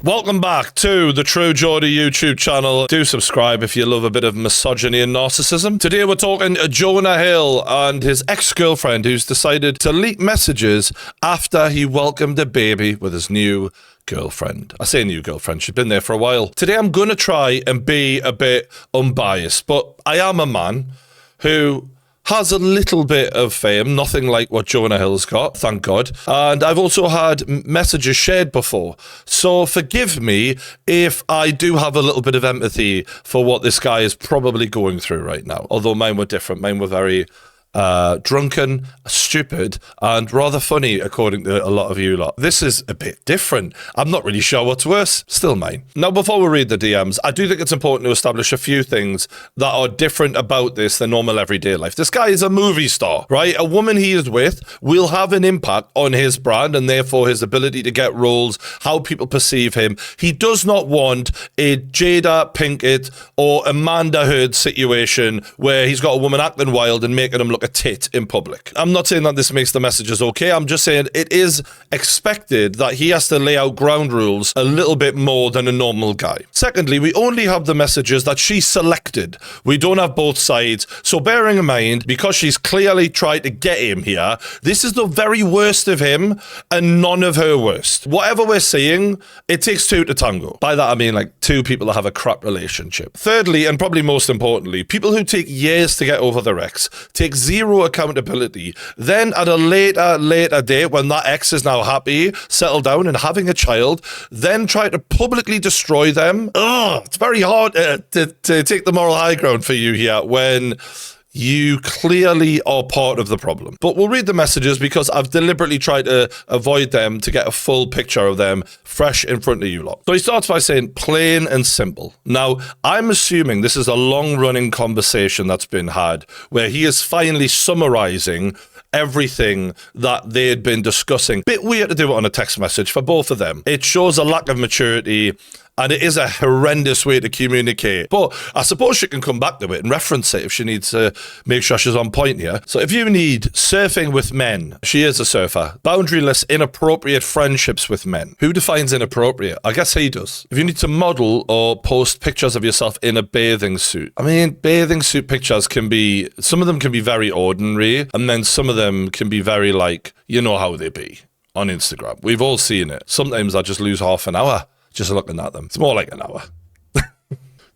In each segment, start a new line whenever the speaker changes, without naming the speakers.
Welcome back to the True Geordie YouTube channel. Do subscribe if you love a bit of misogyny and narcissism. Today we're talking to Jonah Hill and his ex-girlfriend who's decided to leak messages after he welcomed a baby with his new girlfriend. I say new girlfriend, she's been there for a while. Today I'm going to try and be a bit unbiased, but I am a man who has a little bit of fame, nothing like what Jonah Hill's got, thank God. And I've also had messages shared before. So forgive me if I do have a little bit of empathy for what this guy is probably going through right now. Although mine were different. Mine were very drunken, stupid, and rather funny, according to a lot of you lot. This is a bit different. I'm not really sure what's worse. Still mine. Now, before we read the DMs, I do think it's important to establish a few things that are different about this than normal everyday life. This guy is a movie star, right? A woman he is with will have an impact on his brand and therefore his ability to get roles, how people perceive him. He does not want a Jada Pinkett or Amanda Heard situation where he's got a woman acting wild and making him look a tit in public. I'm not saying that this makes the messages okay. I'm just saying it is expected that he has to lay out ground rules a little bit more than a normal guy. Secondly, we only have the messages that she selected. We don't have both sides. So bearing in mind, because she's clearly tried to get him here, this is the very worst of him and none of her worst. Whatever we're seeing, it takes two to tango. By that I mean like two people that have a crap relationship. Thirdly, and probably most importantly, people who take years to get over their ex take zero accountability. Then at a later date, when that ex is now happy, settled down and having a child, then try to publicly destroy them. It's very hard to take the moral high ground for you here when you clearly are part of the problem. But we'll read the messages because I've deliberately tried to avoid them to get a full picture of them fresh in front of you lot. So he starts by saying plain and simple. Now, I'm assuming this is a long-running conversation that's been had where he is finally summarizing everything that they had been discussing. Bit weird to do it on a text message for both of them. It shows a lack of maturity and it is a horrendous way to communicate. But I suppose she can come back to it and reference it if she needs to make sure she's on point here. So if you need surfing with men, she is a surfer. Boundaryless, inappropriate friendships with men. Who defines inappropriate? I guess he does. If you need to model or post pictures of yourself in a bathing suit. I mean, bathing suit pictures can be, some of them can be very ordinary, and then some of them can be very like, you know how they be on Instagram. We've all seen it. Sometimes I just lose half an hour just looking at them. It's more like an hour.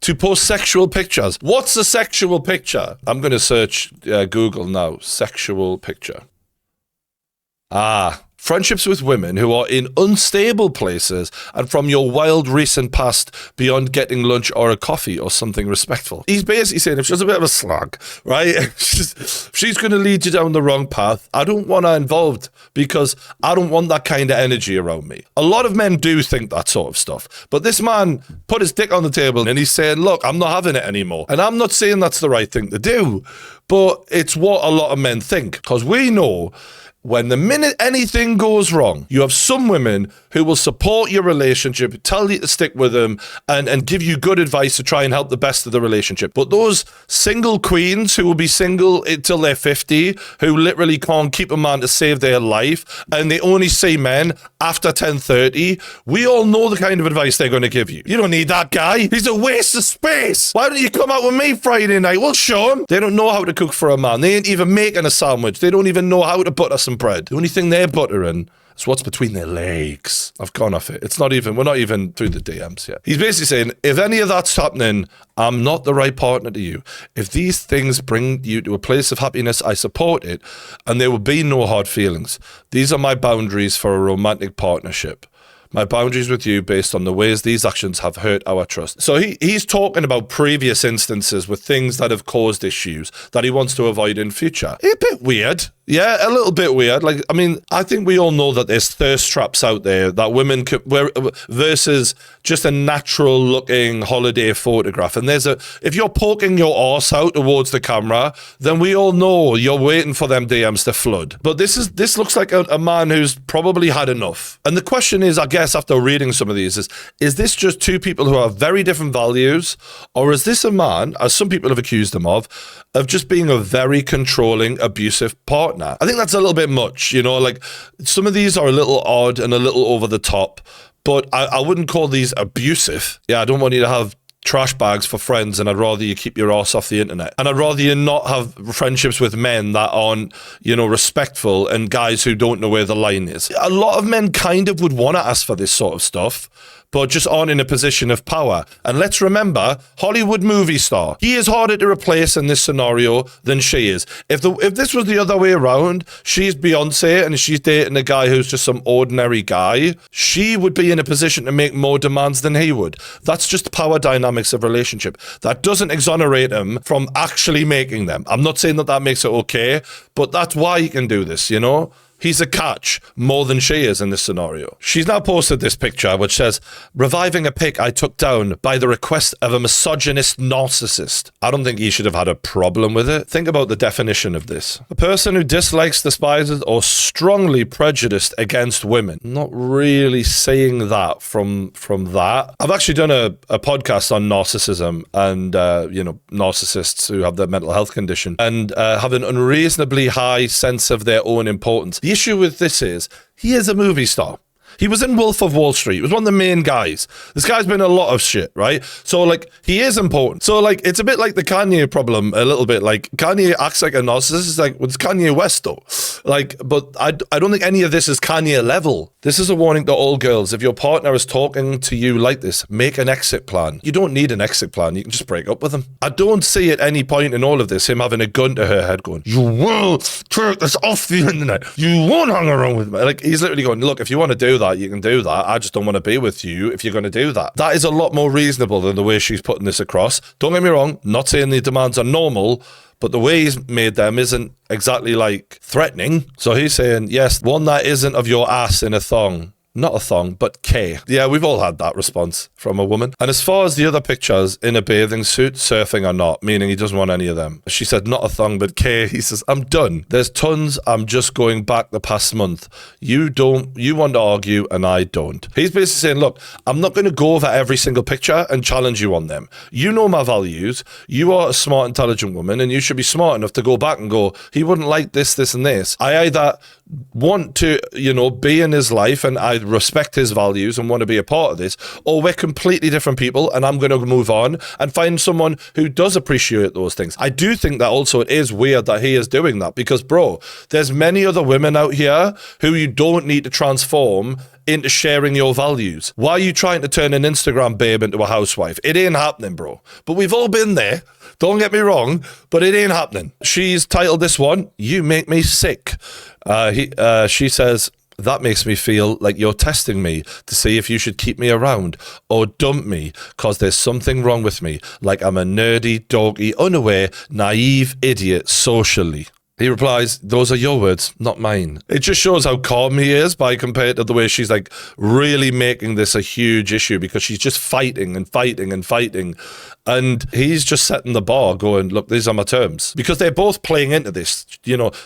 To post sexual pictures. What's a sexual picture? I'm going to search Google now. Sexual picture. Friendships with women who are in unstable places and from your wild recent past beyond getting lunch or a coffee or something respectful. He's basically saying if she's a bit of a slag, right? She's going to lead you down the wrong path. I don't want her involved because I don't want that kind of energy around me. A lot of men do think that sort of stuff. But this man put his dick on the table and he's saying, look, I'm not having it anymore. And I'm not saying that's the right thing to do, but it's what a lot of men think. Because we know when the minute anything goes wrong, you have some women who will support your relationship, tell you to stick with them, and give you good advice to try and help the best of the relationship. But those single queens who will be single until they're 50, who literally can't keep a man to save their life, and they only see men after 10:30, we all know the kind of advice they're going to give you. You don't need that guy. He's a waste of space. Why don't you come out with me Friday night? Well, Sean. They don't know how to cook for a man. They ain't even making a sandwich. They don't even know how to butter some bread. The only thing they're buttering is what's between their legs. I've gone off it. We're not even through the DMs yet. He's basically saying, if any of that's happening, I'm not the right partner to you. If these things bring you to a place of happiness, I support it, and there will be no hard feelings. These are my boundaries for a romantic partnership. My boundaries with you based on the ways these actions have hurt our trust. So he's talking about previous instances with things that have caused issues that he wants to avoid in future. A bit weird. Yeah, a little bit weird. Like, I mean, I think we all know that there's thirst traps out there that women can wear versus just a natural looking holiday photograph. And if you're poking your arse out towards the camera, then we all know you're waiting for them DMs to flood. But this looks like a man who's probably had enough. And the question is, I guess, after reading some of these is this just two people who have very different values? Or is this a man, as some people have accused him of just being a very controlling, abusive partner? I think that's a little bit much, you know, like some of these are a little odd and a little over the top, but I wouldn't call these abusive. Yeah, I don't want you to have trash bags for friends, and I'd rather you keep your ass off the internet. And I'd rather you not have friendships with men that aren't, respectful, and guys who don't know where the line is. A lot of men kind of would want to ask for this sort of stuff, but just aren't in a position of power. And let's remember, Hollywood movie star. He is harder to replace in this scenario than she is. If this was the other way around, she's Beyonce and she's dating a guy who's just some ordinary guy, she would be in a position to make more demands than he would. That's just power dynamics of relationship. That doesn't exonerate him from actually making them. I'm not saying that makes it okay, but that's why he can do this, He's a catch more than she is in this scenario. She's now posted this picture which says, reviving a pic I took down by the request of a misogynist narcissist. I don't think he should have had a problem with it. Think about the definition of this. A person who dislikes, despises, or strongly prejudiced against women. Not really saying that from that. I've actually done a podcast on narcissism and, narcissists who have the mental health condition and have an unreasonably high sense of their own importance. The issue with this is, he is a movie star. He was in Wolf of Wall Street. He was one of the main guys. This guy's been in a lot of shit, right? So, he is important. So, it's a bit like the Kanye problem, a little bit. Kanye acts like a narcissist. It's Kanye West, though. But I don't think any of this is Kanye level. This is a warning to all girls. If your partner is talking to you like this, make an exit plan. You don't need an exit plan. You can just break up with him. I don't see at any point in all of this him having a gun to her head going, you will take this off the internet. You won't hang around with me. He's literally going, look, if you want to do that, you can do that. I just don't want to be with you if you're going to do that. That is a lot more reasonable than the way she's putting this across. Don't get me wrong, not saying the demands are normal, but the way he's made them isn't exactly threatening. So he's saying, yes, one that isn't of your ass in a thong. Not a thong, but K. Yeah, we've all had that response from a woman. And as far as the other pictures, in a bathing suit, surfing or not, meaning he doesn't want any of them. She said, not a thong, but K. He says, I'm done. There's tons. I'm just going back the past month. You want to argue and I don't. He's basically saying, look, I'm not going to go over every single picture and challenge you on them. You know my values. You are a smart, intelligent woman, and you should be smart enough to go back and go, he wouldn't like this, this, and this. I either want to, be in his life and I respect his values and want to be a part of this, or we're completely different people and I'm going to move on and find someone who does appreciate those things. I do think that also it is weird that he is doing that because, bro, there's many other women out here who you don't need to transform into sharing your values. Why are you trying to turn an Instagram babe into a housewife? It ain't happening, bro. But we've all been there. Don't get me wrong, but it ain't happening. She's titled this one, You Make Me Sick. She says, that makes me feel like you're testing me to see if you should keep me around or dump me because there's something wrong with me, like I'm a nerdy, dorky, unaware, naive idiot socially. He replies, those are your words, not mine. It just shows how calm he is by compared to the way she's really making this a huge issue because she's just fighting and fighting and fighting. And he's just setting the bar going, look, these are my terms. Because they're both playing into this.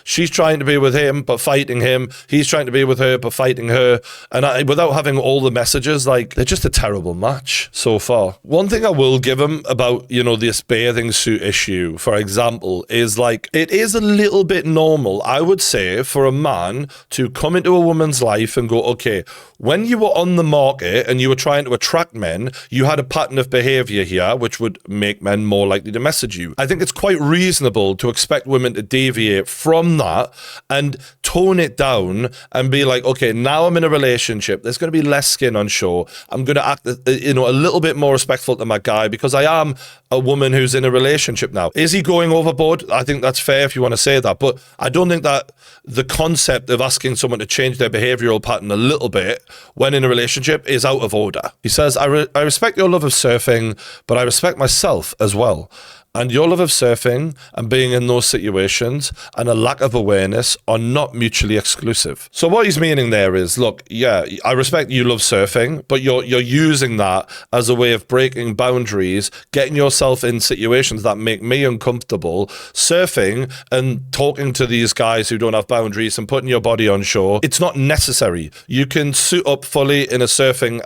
She's trying to be with him, but fighting him. He's trying to be with her, but fighting her. And without having all the messages, they're just a terrible match so far. One thing I will give him about, this bathing suit issue, for example, is it is a little bit normal, I would say, for a man to come into a woman's life and go, okay, when you were on the market and you were trying to attract men, you had a pattern of behavior here, which would make men more likely to message you. I think it's quite reasonable to expect women to deviate from that and tone it down and be like, okay, now I'm in a relationship. There's going to be less skin on show. I'm going to act, a little bit more respectful to my guy because I am a woman who's in a relationship now. Is he going overboard? I think that's fair if you want to say that, but I don't think that the concept of asking someone to change their behavioral pattern a little bit when in a relationship is out of order. He says, I respect your love of surfing, but I respect myself as well. And your love of surfing and being in those situations and a lack of awareness are not mutually exclusive. So what he's meaning there is, look, yeah, I respect you love surfing, but you're using that as a way of breaking boundaries, getting yourself in situations that make me uncomfortable, surfing and talking to these guys who don't have boundaries and putting your body on shore. It's not necessary. You can suit up fully in a surfing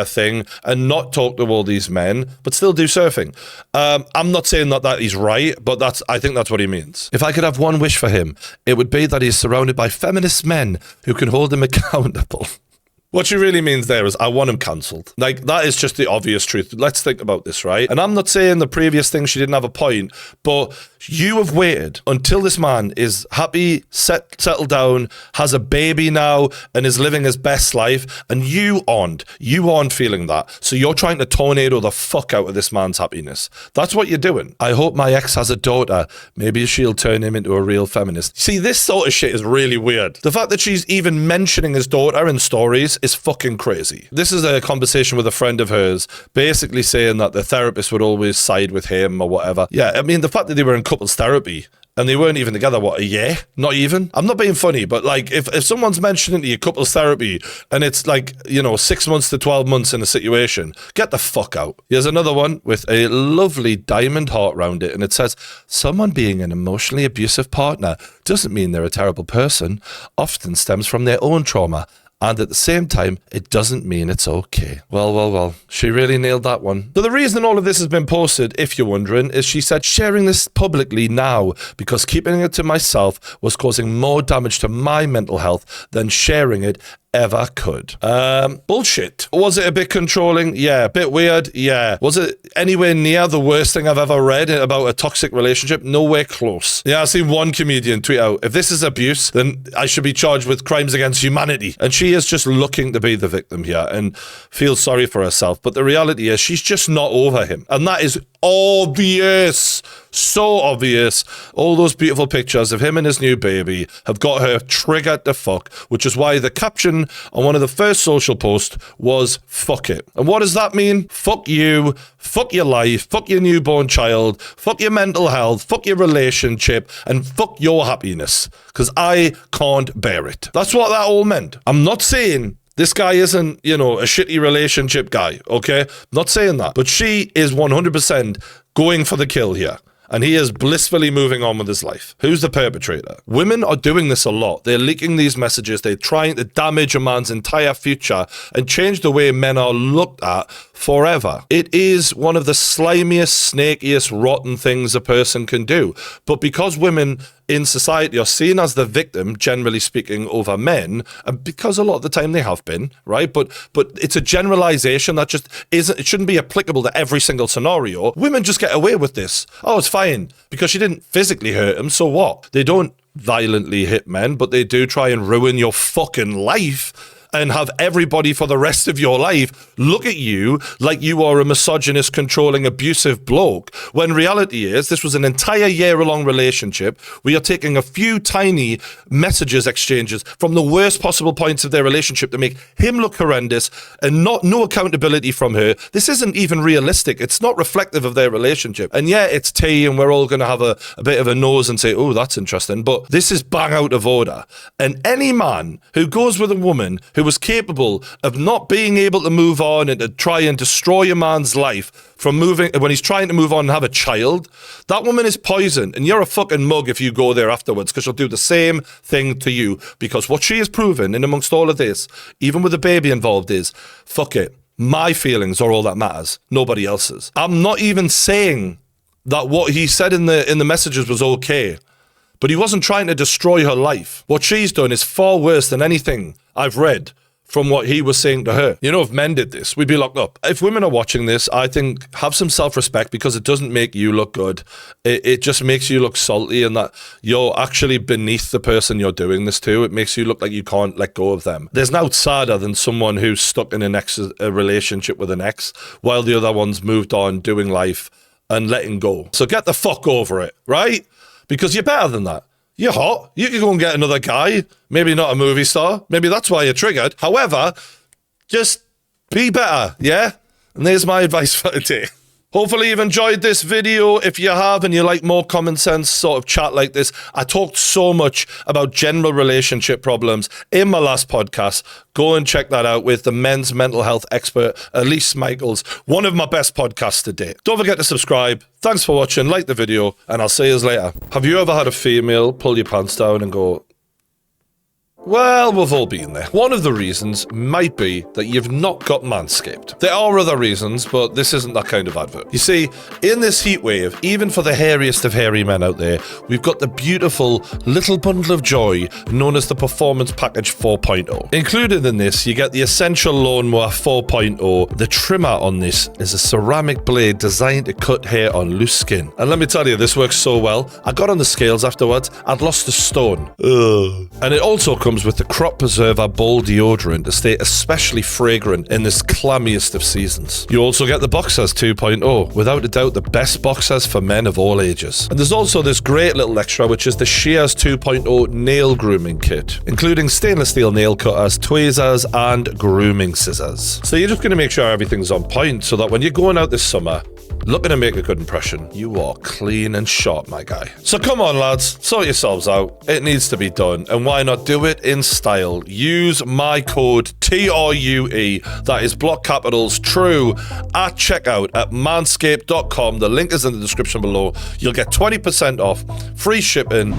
thing and not talk to all these men, but still do surfing. I'm not saying that he's right, but I think that's what he means. If I could have one wish for him, it would be that he's surrounded by feminist men who can hold him accountable. What she really means there is, I want him cancelled. Like, that is just the obvious truth. Let's think about this, right? And I'm not saying the previous thing she didn't have a point, but you have waited until this man is happy, settled down, has a baby now, and is living his best life, and you aren't feeling that. So you're trying to tornado the fuck out of this man's happiness. That's what you're doing. I hope my ex has a daughter. Maybe she'll turn him into a real feminist. See, this sort of shit is really weird. The fact that she's even mentioning his daughter in stories is fucking crazy. This is a conversation with a friend of hers, basically saying that the therapist would always side with him or whatever. Yeah, I mean, the fact that they were in couples therapy and they weren't even together, what, a year? Not even? I'm not being funny, but like, if someone's mentioning to you couples therapy and it's like, 6 months to 12 months in a situation, get the fuck out. Here's another one with a lovely diamond heart around it, and it says, someone being an emotionally abusive partner doesn't mean they're a terrible person, often stems from their own trauma. And at the same time, it doesn't mean it's okay. Well. She really nailed that one. So the reason all of this has been posted, if you're wondering, is she said sharing this publicly now because keeping it to myself was causing more damage to my mental health than sharing it ever could. Bullshit. Was it a bit controlling? Yeah. A bit weird? Yeah. Was it anywhere near the worst thing I've ever read about a toxic relationship? Nowhere close. Yeah, I've seen one comedian tweet out, if this is abuse, then I should be charged with crimes against humanity. And she is just looking to be the victim here and feels sorry for herself. But the reality is she's just not over him. And that is obvious. So obvious. All those beautiful pictures of him and his new baby have got her triggered the fuck, which is why the caption on one of the first social posts was fuck it. And what does that mean? Fuck you, fuck your life, fuck your newborn child, fuck your mental health, fuck your relationship, and fuck your happiness, because I can't bear it. That's what that all meant. I'm not saying this guy isn't, a shitty relationship guy, okay? Not saying that. But she is 100% going for the kill here. And he is blissfully moving on with his life. Who's the perpetrator? Women are doing this a lot. They're leaking these messages. They're trying to damage a man's entire future and change the way men are looked at forever. It is one of the slimiest, snakiest, rotten things a person can do. But because women in society are seen as the victim, generally speaking, over men, and because a lot of the time they have been, right? But it's a generalization that just isn't, it shouldn't be applicable to every single scenario. Women just get away with this. Oh, it's fine, because she didn't physically hurt him, so what? They don't violently hit men, but they do try and ruin your fucking life and have everybody for the rest of your life look at you like you are a misogynist, controlling, abusive bloke, when reality is this was an entire year-long relationship. We are taking a few tiny messages exchanges from the worst possible points of their relationship to make him look horrendous, and no accountability from her. This isn't even realistic. It's not reflective of their relationship. And yeah, it's tea and we're all going to have a bit of a nose and say, oh, that's interesting. But this is bang out of order. And any man who goes with a woman who was capable of not being able to move on and to try and destroy a man's life from moving when he's trying to move on and have a child, that woman is poison, and you're a fucking mug if you go there afterwards, because she'll do the same thing to you. Because what she has proven in amongst all of this, even with the baby involved, is fuck it, my feelings are all that matters, nobody else's. I'm not even saying that what he said in the messages was okay, but he wasn't trying to destroy her life. What she's done is far worse than anything I've read from what he was saying to her. If men did this, we'd be locked up. If women are watching this, I think have some self-respect, because it doesn't make you look good. It just makes you look salty, and that you're actually beneath the person you're doing this to. It makes you look like you can't let go of them. There's no sadder than someone who's stuck in a relationship with an ex while the other one's moved on, doing life and letting go. So get the fuck over it, right? Because you're better than that. You're hot. You can go and get another guy. Maybe not a movie star. Maybe that's why you're triggered. However, just be better, yeah? And there's my advice for today. Hopefully you've enjoyed this video. If you have and you like more common sense sort of chat like this, I talked so much about general relationship problems in my last podcast. Go and check that out with the men's mental health expert, Elise Michaels, one of my best podcasts to date. Don't forget to subscribe. Thanks for watching. Like the video, and I'll see you later. Have you ever had a female pull your pants down and go, Well, we've all been there. One of the reasons might be that you've not got Manscaped. There are other reasons, but this isn't that kind of advert. You see, in this heat wave, even for the hairiest of hairy men out there, we've got the beautiful little bundle of joy known as the Performance Package 4.0. Included in this, you get the Essential Lawnmower 4.0. The trimmer on this is a ceramic blade designed to cut hair on loose skin. And let me tell you, this works so well. I got on the scales afterwards, I'd lost a stone. Ugh. And it also comes with the Crop Preserver Ball Deodorant to stay especially fragrant in this clammiest of seasons. You also get the Boxers 2.0, without a doubt the best boxers for men of all ages. And there's also this great little extra, which is the Shears 2.0 Nail Grooming Kit, including stainless steel nail cutters, tweezers, and grooming scissors. So you're just going to make sure everything's on point so that when you're going out this summer, looking to make a good impression, you are clean and sharp, my guy. So come on, lads, sort yourselves out. It needs to be done, and why not do it in style? Use my code TRUE, that is block capitals TRUE, at checkout at manscaped.com. The link is in the description below. You'll get 20% off, free shipping,